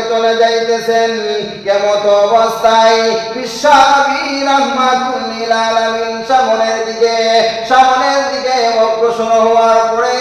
চলে যাইতেছেন। এমত অবস্থায় বিশ্বনবী রাহমাতুল লিল আলামিন সামনের দিকে অগ্রসর হওয়ার পরে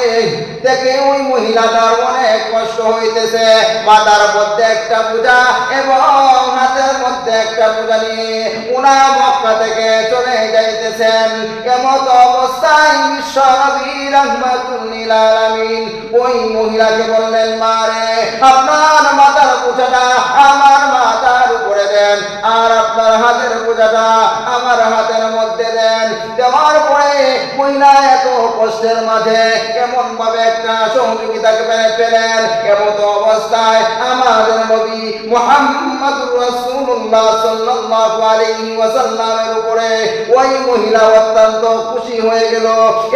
দেখে ওই মহিলাটার অনেক কষ্ট হইতেছে। মাথার মধ্যে একটা বোঝা এবং হাতের মধ্যে একটা বোঝা নিয়ে উনা মক্কা থেকে চলে যাইতেছেন। এমত অবস্থায় বিশ্বনবী রাহমাতুল লিল আলামিন ওই মহিলাকে বললেন, মা রে, আপনার মাথার বোঝাটা আমার মাথার উপরে দেন, আর আপনার হাতের বোঝাটা আমার হাতের মধ্যে দেন। দেওয়ার পরে মহিলা এত কষ্টের মাঝে কেমন ভাবে একটা সহযোগিতাকে পেলেন। এমত অবস্থায় আমাদের নবী মুহাম্মদুর রাসূলুল্লাহ সাল্লাল্লাহু আলাইহি ওয়াসাল্লামের উপরে ওই মহিলা অত্যন্ত খুশি হয়ে গেল।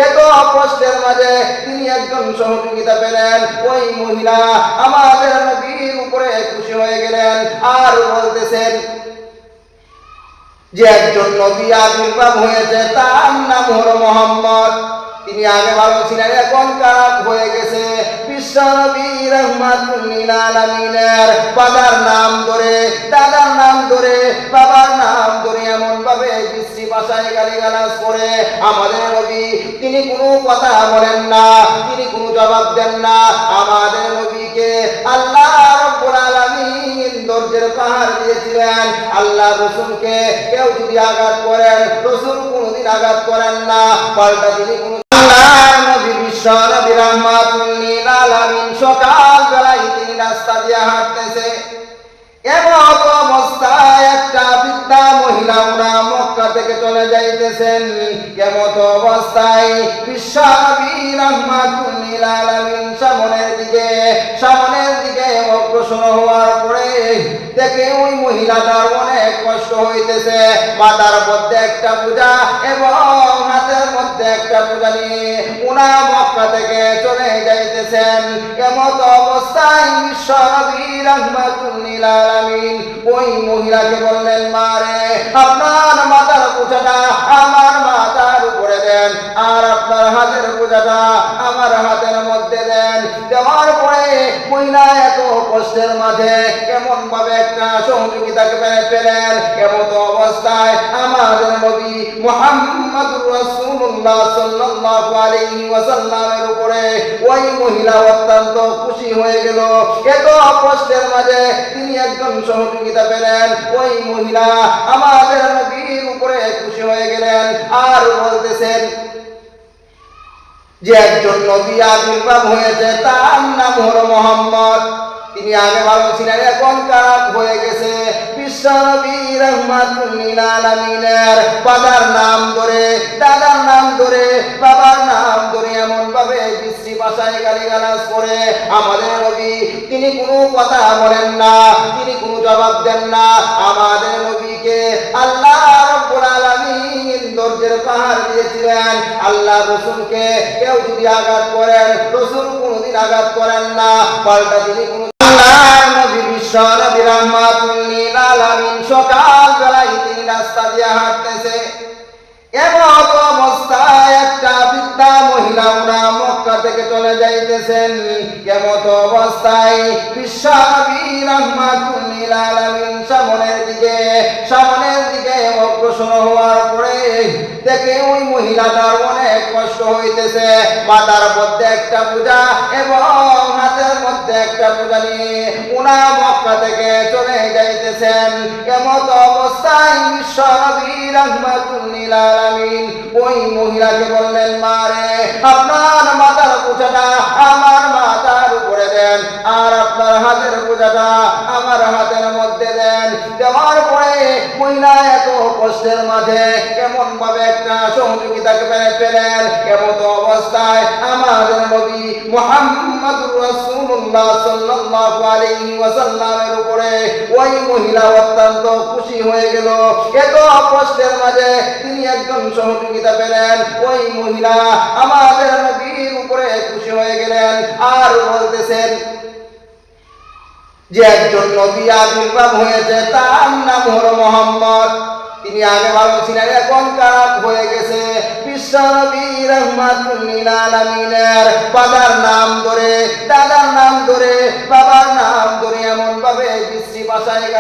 এত কষ্টের মাঝে তিনি একজন সহযোগিতা পেলেন। ওই মহিলা আমাদের নবীর উপরে খুশি হয়ে গেলেন আর বলতেছেন যে একজন নবী আবির্ভাব হয়েছে, তার নাম হলো মুহাম্মদ। তিনি আগে ভালো ছিলেন, এখন খারাপ হয়ে গেছে। বিশ্বনবী রাহমাতুল লিল আলামিনের বাবার নাম ধরে, দাদার নাম ধরে, বাবার নাম ধরে এমন ভাবে বিশ্রী ভাষায় গালিগালাজ করে আমাদের নবী তিনি কোনো কথা বলেন না, তিনি কোনো জবাব দেন না। আমাদের নবীকে আল্লাহ রাব্বুল আলামিন ধৈর্যের পাহাড় দিয়েছিলেন। আল্লাহ রাসূলকে কেউ যদি আঘাত করেন, রাসূল কোনোদিন আঘাত করেন না, পাল্টা তিনি কোনো নবী বিশ্বনবী রাহমাতুল লিল আলামিন সকাল বেলায় তিনি রাস্তা দিয়ে হাঁটতেছে। এমত অবস্থায় একটা বৃদ্ধা মহিলা ওনা মক্কা থেকে চলে যাইতেছেন। এমত অবস্থায় বিশ্বনবী রাহমাতুল লিল আলামিন সামনের দিকে অগ্রসর হওয়ার পরে দেখে ওই মহিলাটার অনেক কষ্ট হইতেছে। মাথার মধ্যে একটা বোঝা এবং হাতের মধ্যে একটা বোঝা নিয়ে উনা মক্কা থেকে চলে যাইতেছেন। এমত অবস্থায় বিশ্বনবী রাহমাতুল লিল আলামিন ওই মহিলাকে বললেন, মা রে, আপনার মাথার বোঝাটা আমার মাথার উপরে দেন, আর আপনার হাতের বোঝাটা আমার হাতের মধ্যে দেন। দেওয়ার পরে মহিলা এত কষ্টের মাঝে কেমন ভাবে একটা সহযোগিতাকে পেলেন। এমত অবস্থায় আমাদের নবী মুহাম্মদুর রাসূলুল্লাহ সাল্লাল্লাহু আলাইহি ওয়াসাল্লামের উপরে ওই মহিলা অত্যন্ত খুশি হয়ে গেল। এত কষ্টের মাঝে তিনি একজন সহযোগিতা পেলেন। ওই মহিলা আমাদের নবীর উপরে খুশি হয়ে গেলেন আর বলতেছেন যে একজন নবী আবির্ভাব হয়েছে, তার নাম হলো মুহাম্মদ। তিনি আগে ভালো ছিলেন, এখন খারাপ হয়ে গেছে। বিশ্বনবী রাহমাতুল লিল আলামিনের বাবার নাম ধরে, দাদার নাম ধরে, বাবার নাম ধরে এমন ভাবে বিশ্রী ভাষায় গালিগালাজ করে আমাদের নবী তিনি কোনো কথা বলেন না, তিনি কোনো জবাব দেন না। আমাদের নবীকে আল্লাহ রাব্বুল আলামিন ধৈর্যের পাহাড় দিয়েছিলেন। আল্লাহ রাসূলকে কেউ যদি আঘাত করেন, রাসূল কোনোদিন আঘাত করেন না, পাল্টা তিনি কোনো নবী বিশ্বনবী রাহমাতুল লিল আলামিন সকাল বেলায় তিনি রাস্তা দিয়ে হাঁটতেছে। এমত অবস্থায় একটা বৃদ্ধা মহিলা ওনা মক্কা থেকে চলে যাইতেছেন। এমত অবস্থায় বিশ্বনবী রাহমাতুল লিল আলামিন সামনের দিকে অগ্রসর হওয়ার পরে দেখে ওই মহিলাটার অনেক কষ্ট হইতেছে। মাথার মধ্যে একটা বোঝা এবং হাতের মধ্যে একটা বোঝা নিয়ে উনা মক্কা থেকে চলে যাইতেছেন। এমত অবস্থায় বিশ্বনবী রাহমাতুল লিল আলামিন ওই মহিলাকে বললেন, মা রে, আপনার মাথার বোঝাটা আমার মাথার উপরে দেন, আর আপনার হাতের বোঝাটা আমার হাতের মধ্যে দেন। দেওয়ার পরে মহিলা এত কষ্টের মাঝে কেমন ভাবে একটা সহযোগিতাকে পেলেন। এমত অবস্থায় আমাদের নবী মুহাম্মদুর রাসূলুল্লাহ সাল্লাল্লাহু আলাইহি ওয়াসাল্লামের উপরে ওই মহিলা অত্যন্ত খুশি হয়ে গেল। এত কষ্টের মাঝে তিনি একজন সহযোগিতা পেলেন। ওই মহিলা আমাদের নবীর উপরে খুশি হয়ে গেলেন আর বলতেছেন যে একজন নবী আবির্ভাব হয়েছে, তার নাম হলো মুহাম্মদ। তিনি আগে ভালো ছিলেন, এখন খারাপ হয়ে গেছে। বিশ্বনবী রাহমাতুল লিল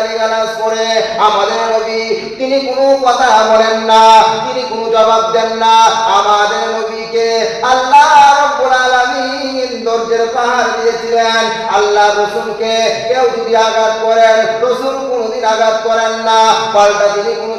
গালিগালাজ করে আমাদের নবী তিনি কোনো কথা বলেন না, তিনি কোনো জবাব দেন না। আমাদের নবীকে আল্লাহ রাব্বুল আলামিন ধৈর্যের পাহাড় দিয়েছিলেন। আল্লাহ রাসূলকে কেউ যদি আঘাত করেন, রাসূল কোনোদিন আঘাত করেন না, পাল্টা তিনি কোনো